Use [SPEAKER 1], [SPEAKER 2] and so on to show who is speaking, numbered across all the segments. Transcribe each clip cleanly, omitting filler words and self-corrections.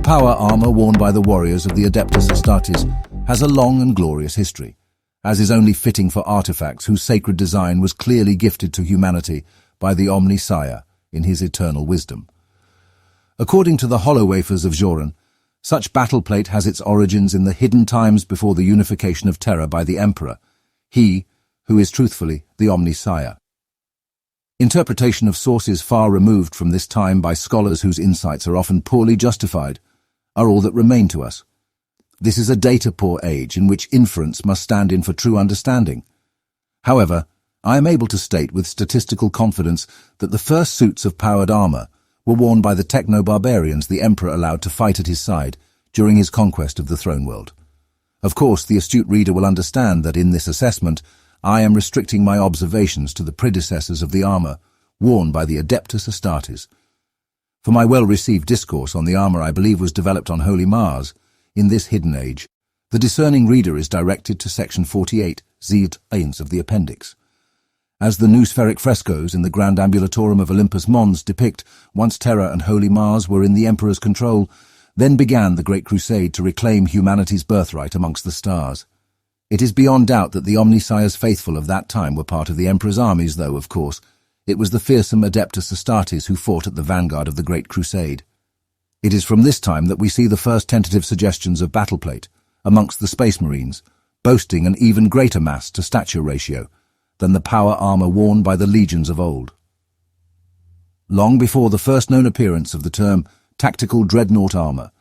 [SPEAKER 1] power armor worn by the warriors of the ADEPTUS Astartes has a long and glorious history, as is only fitting for artifacts whose sacred design was clearly gifted to humanity by the Omnisire in his eternal wisdom. According to the hollow wafers of Joran, such battleplate has its origins in the hidden times before the unification of Terra by the Emperor, he who is truthfully the Omnisire. Interpretation of sources far removed from this time by scholars whose insights are often poorly justified are all that remain to us. This is a data-poor age in which inference must stand in for true understanding. However, I am able to state with statistical confidence that the first suits of powered armor were worn by the techno-barbarians the Emperor allowed to fight at his side during his conquest of the throne world. Of course, the astute reader will understand that in this assessment, I am restricting my observations to the predecessors of the armor worn by the Adeptus Astartes. For my well-received discourse on the armor I believe was developed on Holy Mars, in this hidden age, the discerning reader is directed to section 48, SYDORGEIA of the appendix. As the noospheric frescoes in the Grand Ambulatorum of Olympus Mons depict, once Terra and Holy Mars were in the Emperor's control, then began the Great Crusade to reclaim humanity's birthright amongst the stars. It is beyond doubt that the Omnisire's faithful of that time were part of the Emperor's armies, though, of course, it was the fearsome Adeptus Astartes who fought at the vanguard of the Great Crusade. It is from this time that we see the first tentative suggestions of battleplate amongst the Space Marines, boasting an even greater mass to stature ratio than the power armor worn by the legions of old. Long before the first known appearance of the term tactical dreadnought armor,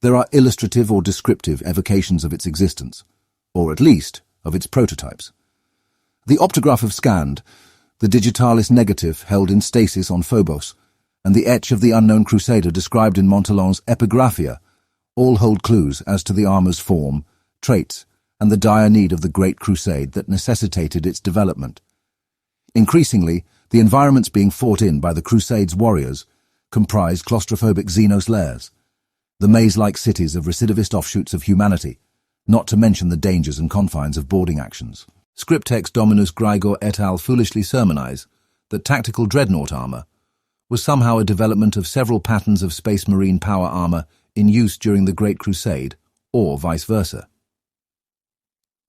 [SPEAKER 1] there are illustrative or descriptive evocations of its existence, or at least of its prototypes. The optograph of Scand, the digitalis negative held in stasis on Phobos, and the etch of the unknown crusader described in Montalon's Epigraphia all hold clues as to the armor's form, traits, and the dire need of the Great Crusade that necessitated its development. Increasingly, the environments being fought in by the Crusade's warriors comprised claustrophobic Xenos lairs, the maze-like cities of recidivist offshoots of humanity, not to mention the dangers and confines of boarding actions. Scriptex Dominus Grigor et al. Foolishly sermonize that tactical dreadnought armor was somehow a development of several patterns of Space Marine power armor in use during the Great Crusade, or vice versa.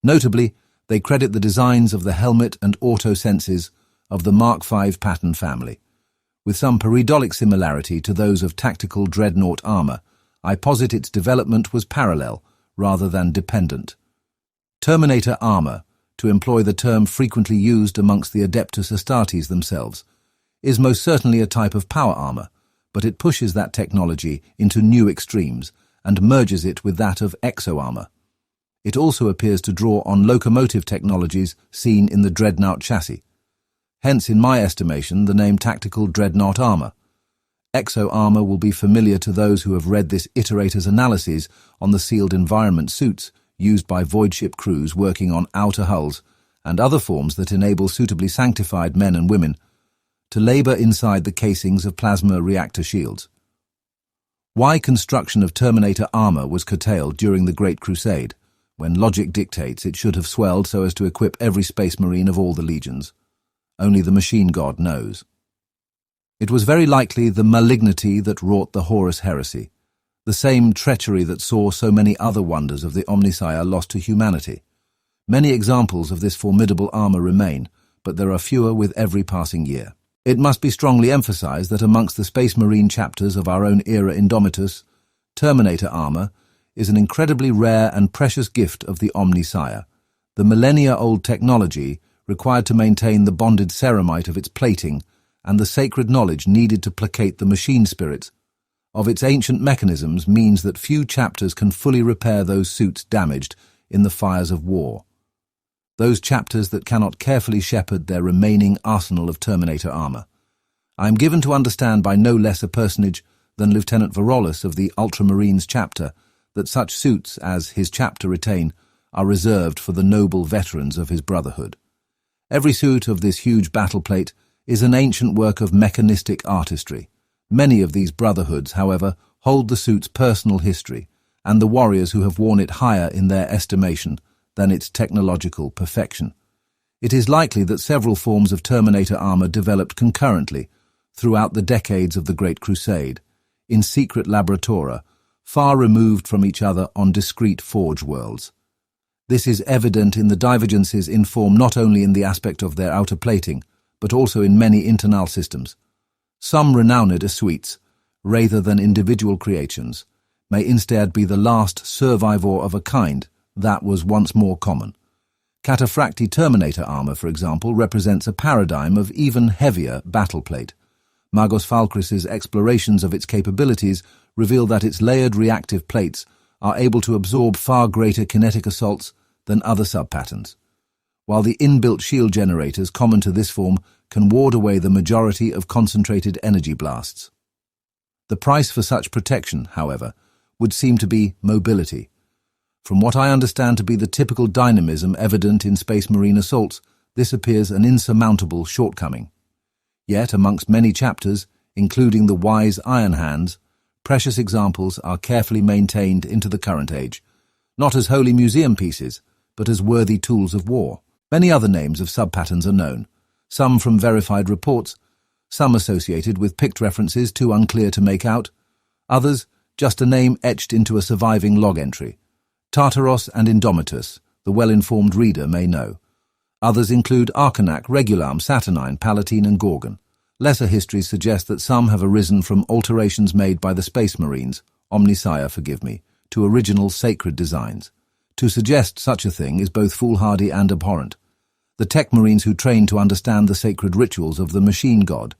[SPEAKER 1] Notably, they credit the designs of the helmet and auto senses of the Mark V pattern family. With some peridolic similarity to those of tactical dreadnought armor, I posit its development was parallel rather than dependent. Terminator armor, to employ the term frequently used amongst the Adeptus Astartes themselves, is most certainly a type of power armor, but it pushes that technology into new extremes and merges it with that of exo-armor. It also appears to draw on locomotive technologies seen in the dreadnought chassis. Hence, in my estimation, the name tactical dreadnought armor. Exo-armor will be familiar to those who have read this iterator's analyses on the sealed environment suits used by void ship crews working on outer hulls and other forms that enable suitably sanctified men and women to labor inside the casings of plasma reactor shields. Why construction of Terminator armor was curtailed during the Great Crusade, when logic dictates it should have swelled so as to equip every Space Marine of all the legions, only the machine god knows. It was very likely the malignity that wrought the Horus heresy, the same treachery that saw so many other wonders of the Omnisire lost to humanity. Many examples of this formidable armor remain, but there are fewer with every passing year. It must be strongly emphasized that amongst the Space Marine chapters of our own era Indomitus, Terminator armor is an incredibly rare and precious gift of the Omnisire, the millennia-old technology required to maintain the bonded ceramite of its plating and the sacred knowledge needed to placate the machine spirits of its ancient mechanisms means that few chapters can fully repair those suits damaged in the fires of war. Those chapters that cannot carefully shepherd their remaining arsenal of Terminator armor. I am given to understand by no less a personage than Lieutenant Varolus of the Ultramarines chapter that such suits as his chapter retain are reserved for the noble veterans of his brotherhood. Every suit of this huge battleplate is an ancient work of mechanistic artistry. Many of these brotherhoods, however, hold the suit's personal history and the warriors who have worn it higher in their estimation than its technological perfection. It is likely that several forms of Terminator armor developed concurrently throughout the decades of the Great Crusade, in secret laboratora, far removed from each other on discrete forge worlds. This is evident in the divergences in form not only in the aspect of their outer plating, but also in many internal systems. Some renowned suites, rather than individual creations, may instead be the last survivor of a kind that was once more common. Cataphracti Terminator armor, for example, represents a paradigm of even heavier battleplate. Magos Dominus explorations of its capabilities reveal that its layered reactive plates are able to absorb far greater kinetic assaults than other subpatterns, while the inbuilt shield generators common to this form can ward away the majority of concentrated energy blasts. The price for such protection, however, would seem to be mobility. From what I understand to be the typical dynamism evident in Space Marine assaults, this appears an insurmountable shortcoming. Yet, amongst many chapters, including the wise Iron Hands, precious examples are carefully maintained into the current age, not as holy museum pieces, but as worthy tools of war. Many other names of subpatterns are known, some from verified reports, some associated with picked references too unclear to make out, others just a name etched into a surviving log entry. Tartaros and Indomitus, the well-informed reader may know. Others include Arcanac, Regulam, Saturnine, Palatine and Gorgon. Lesser histories suggest that some have arisen from alterations made by the Space Marines, Omnissiah forgive me, to original sacred designs. To suggest such a thing is both foolhardy and abhorrent. The tech Marines who train to understand the sacred rituals of the machine god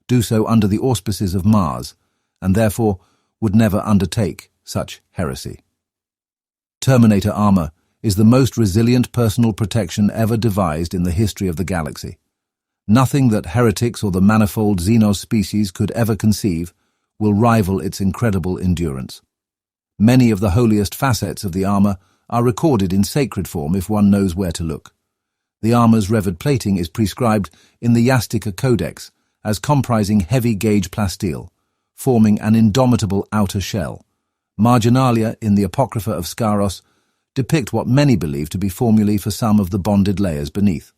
[SPEAKER 1] do so under the auspices of Mars, and therefore would never undertake such heresy. Terminator armor is the most resilient personal protection ever devised in the history of the galaxy. Nothing that heretics or the manifold Xenos species could ever conceive will rival its incredible endurance. Many of the holiest facets of the armor are recorded in sacred form if one knows where to look. The armor's revered plating is prescribed in the Yastika Codex as comprising heavy-gauge plasteel, forming an indomitable outer shell. Marginalia in the Apocrypha of Scaros depict what many believe to be formulae for some of the bonded layers beneath.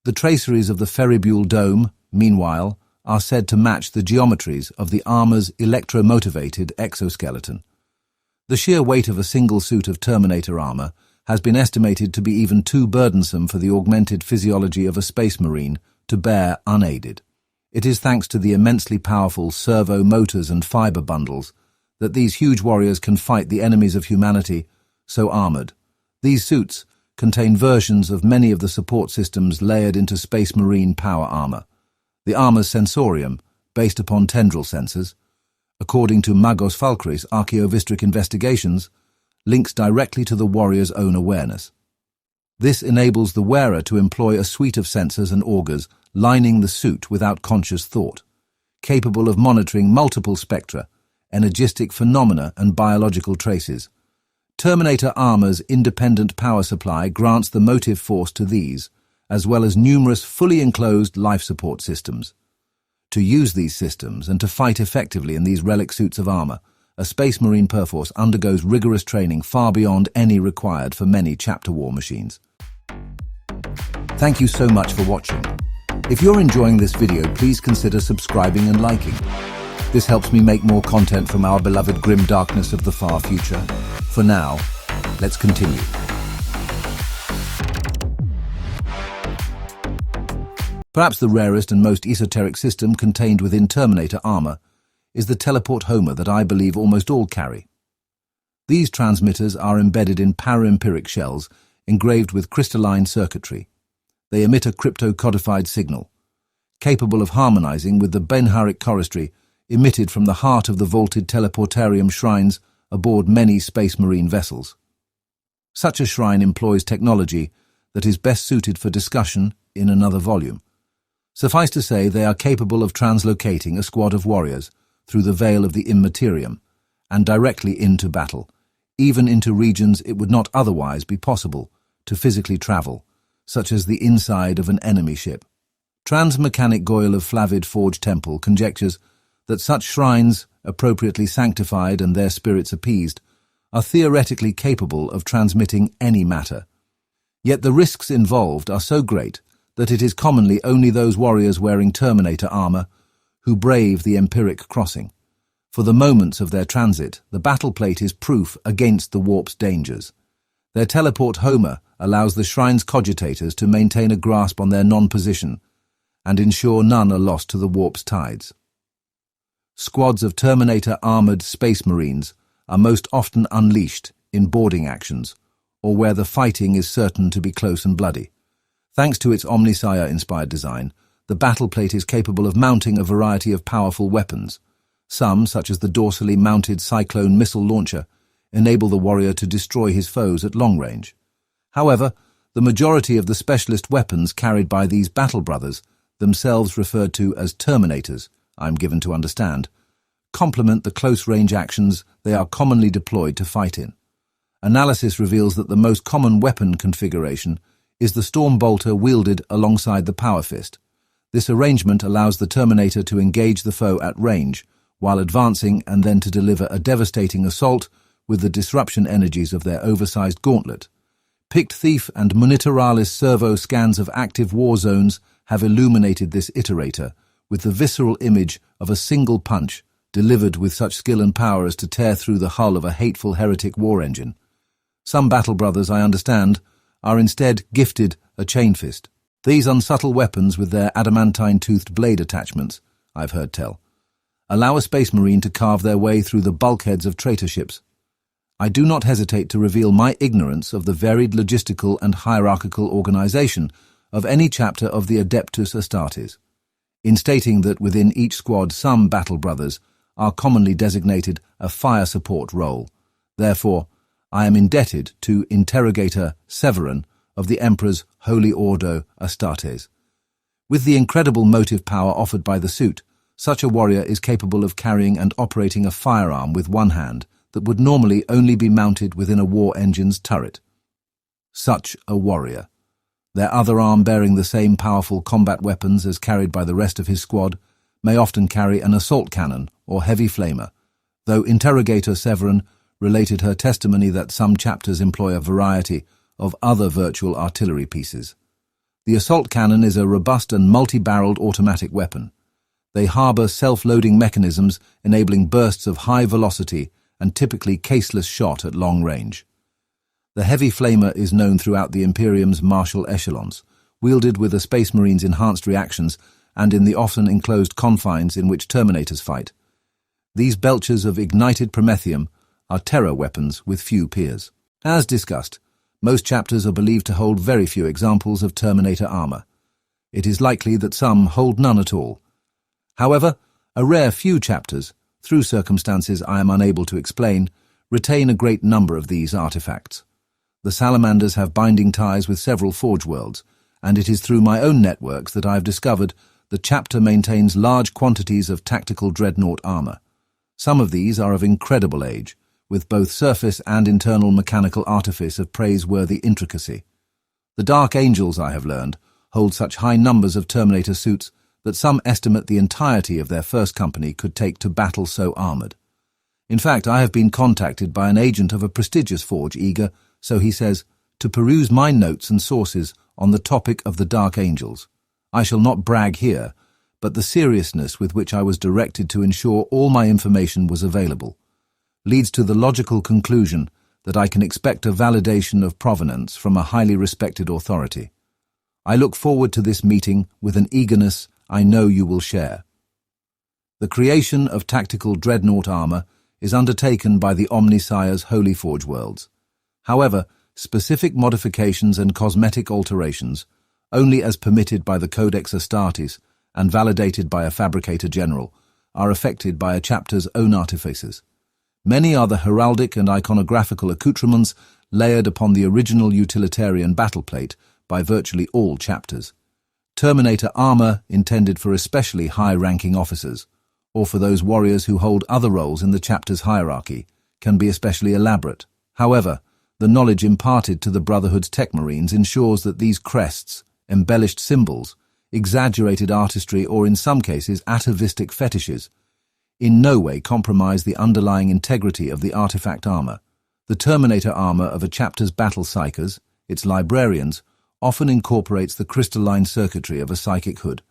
[SPEAKER 1] The traceries of the Ferribule dome, meanwhile, are said to match the geometries of the armor's electromotivated exoskeleton. The sheer weight of a single suit of Terminator armor has been estimated to be even too burdensome for the augmented physiology of a space marine to bear unaided. It is thanks to the immensely powerful servo motors and fiber bundles that these huge warriors can fight the enemies of humanity so armored. These suits contain versions of many of the support systems layered into Space Marine power armor. The armor's sensorium, based upon tendril sensors, according to Magos Dominus archaeovistric investigations, links directly to the warrior's own awareness. This enables the wearer to employ a suite of sensors and augers lining the suit without conscious thought, capable of monitoring multiple spectra, energistic phenomena and biological traces. Terminator armor's independent power supply grants the motive force to these, as well as numerous fully enclosed life support systems. To use these systems and to fight effectively in these relic suits of armor, a Space Marine perforce undergoes rigorous training far beyond any required for many chapter war machines. Thank you so much for watching. If you're enjoying this video, please consider subscribing and liking. This helps me make more content from our beloved grim darkness of the far future. For now, let's continue. Perhaps the rarest and most esoteric system contained within Terminator armor is the teleport Homer that I believe almost all carry. These transmitters are embedded in paraempiric shells engraved with crystalline circuitry. They emit a crypto-codified signal, capable of harmonizing with the Benharic choristry emitted from the heart of the vaulted teleportarium shrines aboard many Space Marine vessels. Such a shrine employs technology that is best suited for discussion in another volume. Suffice to say, they are capable of translocating a squad of warriors through the veil of the immaterium and directly into battle, even into regions it would not otherwise be possible to physically travel, such as the inside of an enemy ship. Transmechanic Goyle of Flavid Forge Temple conjectures that such shrines, appropriately sanctified and their spirits appeased, are theoretically capable of transmitting any matter. Yet the risks involved are so great that it is commonly only those warriors wearing Terminator armor who brave the empiric crossing. For the moments of their transit, the Battleplate is proof against the warp's dangers. Their teleport Homer allows the shrine's cogitators to maintain a grasp on their non-position and ensure none are lost to the warp's tides. Squads of Terminator armored space marines are most often unleashed in boarding actions or where the fighting is certain to be close and bloody. Thanks to its Omnissiah-inspired design, the Battleplate is capable of mounting a variety of powerful weapons. Some, such as the dorsally mounted Cyclone missile launcher, enable the warrior to destroy his foes at long range. However, the majority of the specialist weapons carried by these battle brothers, themselves referred to as Terminators, I'm given to understand, complement the close-range actions they are commonly deployed to fight in. Analysis reveals that the most common weapon configuration is the Storm Bolter wielded alongside the Power Fist. This arrangement allows the Terminator to engage the foe at range, while advancing and then to deliver a devastating assault with the disruption energies of their oversized gauntlet. Picked Thief and MUNITORALIS servo scans of active war zones have illuminated this iterator with the visceral image of a single punch delivered with such skill and power as to tear through the hull of a hateful heretic war engine. Some battle brothers, I understand, are instead gifted a chain fist. These unsubtle weapons with their adamantine-toothed blade attachments, I've heard tell, allow a space marine to carve their way through the bulkheads of traitor ships. I do not hesitate to reveal my ignorance of the varied logistical and hierarchical organization of any chapter of the ADEPTUS ASTARTES, in stating that within each squad some battle brothers are commonly designated a fire support role. Therefore, I am indebted to Interrogator Severin of the Emperor's Holy Ordo Astartes. With the incredible motive power offered by the suit, such a warrior is capable of carrying and operating a firearm with one hand that would normally only be mounted within a war engine's turret. Such a warrior. Their other arm, bearing the same powerful combat weapons as carried by the rest of his squad, may often carry an assault cannon or heavy flamer, though Interrogator Severin related her testimony that some chapters employ a variety of other virtual artillery pieces. The assault cannon is a robust and multi-barreled automatic weapon. They harbour self-loading mechanisms enabling bursts of high velocity and typically caseless shot at long range. The heavy flamer is known throughout the Imperium's martial echelons, wielded with a Space Marine's enhanced reactions and in the often enclosed confines in which Terminators fight. These belchers of ignited promethium are Terra weapons with few peers. As discussed, most chapters are believed to hold very few examples of Terminator armour. It is likely that some hold none at all. However, a rare few chapters, through circumstances I am unable to explain, retain a great number of these artifacts. The Salamanders have binding ties with several Forge worlds, and it is through my own networks that I have discovered the chapter maintains large quantities of tactical dreadnought armour. Some of these are of incredible age, with both surface and internal mechanical artifice of praiseworthy intricacy. The Dark Angels, I have learned, hold such high numbers of Terminator suits that some estimate the entirety of their first company could take to battle so armoured. In fact, I have been contacted by an agent of a prestigious forge eager, so he says, to peruse my notes and sources on the topic of the Dark Angels. I shall not brag here, but the seriousness with which I was directed to ensure all my information was available leads to the logical conclusion that I can expect a validation of provenance from a highly respected authority. I look forward to this meeting with an eagerness I know you will share. The creation of tactical dreadnought armour is undertaken by the Omnissiah's Holy Forge worlds. However, specific modifications and cosmetic alterations, only as permitted by the Codex Astartes and validated by a fabricator general, are effected by a chapter's own artificers. Many are the heraldic and iconographical accoutrements layered upon the original utilitarian battleplate by virtually all chapters. Terminator armour intended for especially high-ranking officers, or for those warriors who hold other roles in the chapter's hierarchy, can be especially elaborate. However, the knowledge imparted to the Brotherhood's tech marines ensures that these crests, embellished symbols, exaggerated artistry, or in some cases atavistic fetishes, in no way compromise the underlying integrity of the artifact armour. The Terminator armour of a chapter's battle psychers, its librarians, often incorporates the crystalline circuitry of a psychic hood,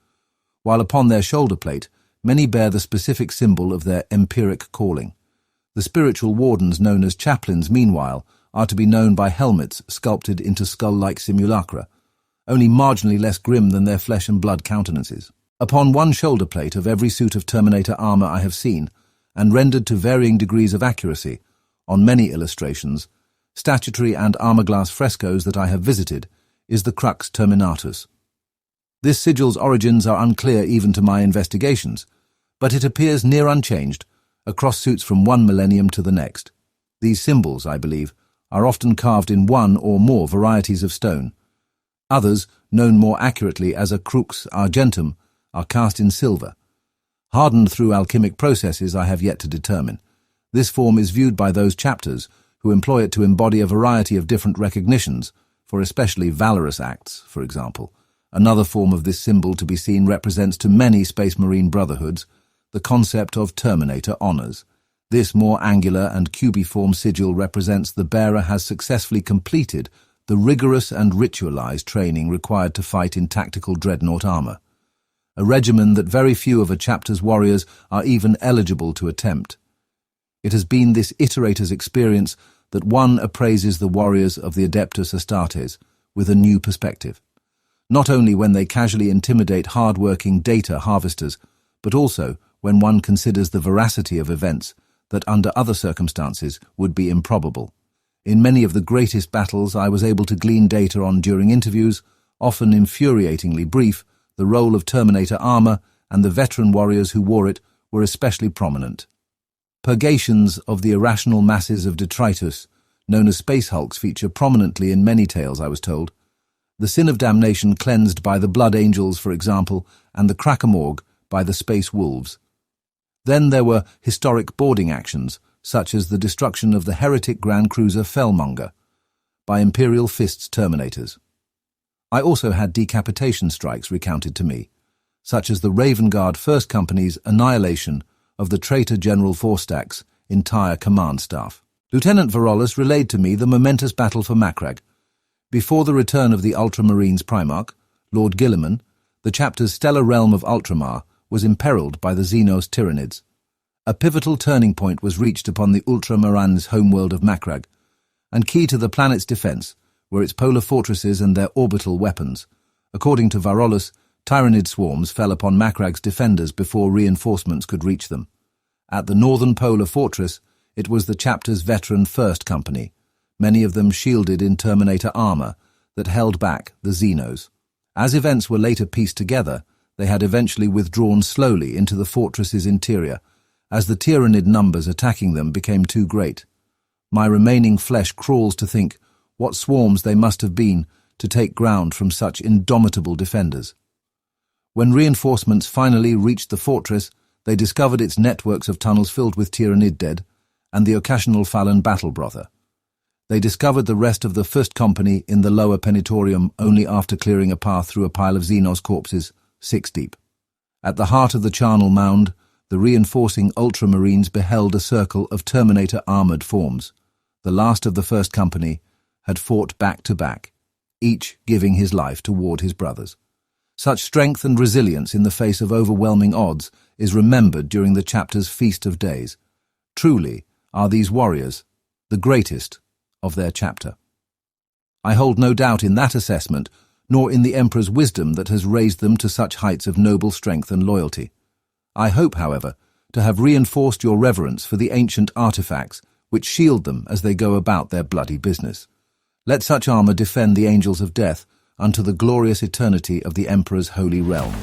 [SPEAKER 1] while upon their shoulder plate, Many bear the specific symbol of their empiric calling. The spiritual wardens known as chaplains, meanwhile, are to be known by helmets sculpted into skull-like simulacra, only marginally less grim than their flesh and blood countenances. Upon one shoulder plate of every suit of Terminator armor I have seen, and rendered to varying degrees of accuracy, on many illustrations, statuary and armor-glass frescoes that I have visited, is the Crux Terminatus. This sigil's origins are unclear even to my investigations, but it appears near unchanged across suits from one millennium to the next. These symbols, I believe, are often carved in one or more varieties of stone. Others, known more accurately as a crux argentum, are cast in silver. Hardened through alchemic processes I have yet to determine. This form is viewed by those chapters who employ it to embody a variety of different recognitions, for especially valorous acts, for example. Another form of this symbol to be seen represents to many Space Marine brotherhoods the concept of Terminator honors. This more angular and cubiform sigil represents the bearer has successfully completed the rigorous and ritualized training required to fight in tactical dreadnought armor, a regimen that very few of a chapter's warriors are even eligible to attempt. It has been this iterator's experience that one appraises the warriors of the ADEPTUS Astartes with a new perspective, not only when they casually intimidate hard-working data harvesters, but also when one considers the veracity of events that under other circumstances would be improbable. In many of the greatest battles I was able to glean data on during interviews, often infuriatingly brief, the role of Terminator armor and the veteran warriors who wore it were especially prominent. Purgations of the irrational masses of detritus, known as space hulks, feature prominently in many tales, I was told. The sin of damnation cleansed by the blood angels, for example, and the Krakamorg by the space wolves. Then there were historic boarding actions, such as the destruction of the heretic Grand Cruiser Fellmonger by Imperial Fist's Terminators. I also had decapitation strikes recounted to me, such as the Raven Guard First Company's annihilation of the traitor General Forstack's entire command staff. Lieutenant Varolus relayed to me the momentous battle for Macragge. Before the return of the Ultramarines Primarch, Lord Guilliman, the chapter's stellar realm of Ultramar was imperiled by the Xenos Tyranids. A pivotal turning point was reached upon the Ultramarines' homeworld of Macragge, and key to the planet's defense were its polar fortresses and their orbital weapons. According to Varolus, Tyranid swarms fell upon Macragge's defenders before reinforcements could reach them. At the northern polar fortress, it was the chapter's veteran First Company, many of them shielded in Terminator armor, that held back the Xenos. As events were later pieced together, they had eventually withdrawn slowly into the fortress's interior, as the Tyranid numbers attacking them became too great. My remaining flesh crawls to think what swarms they must have been to take ground from such indomitable defenders. When reinforcements finally reached the fortress, they discovered its networks of tunnels filled with Tyranid dead, and the occasional Fallen battle brother. They discovered the rest of the First Company in the lower Penitorium only after clearing a path through a pile of Xenos corpses, 6 deep. At the heart of the charnel mound, the reinforcing Ultramarines beheld a circle of Terminator armored forms. The last of the First Company had fought back to back, each giving his life to ward his brothers. Such strength and resilience in the face of overwhelming odds is remembered during the chapter's Feast of Days. Truly are these warriors the greatest of their chapter. I hold no doubt in that assessment, nor in the Emperor's wisdom that has raised them to such heights of noble strength and loyalty. I hope, however, to have reinforced your reverence for the ancient artifacts which shield them as they go about their bloody business. Let such armor defend the angels of death unto the glorious eternity of the Emperor's holy realm.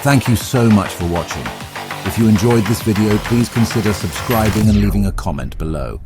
[SPEAKER 1] Thank you so much for watching. If you enjoyed this video, please consider subscribing and leaving a comment below.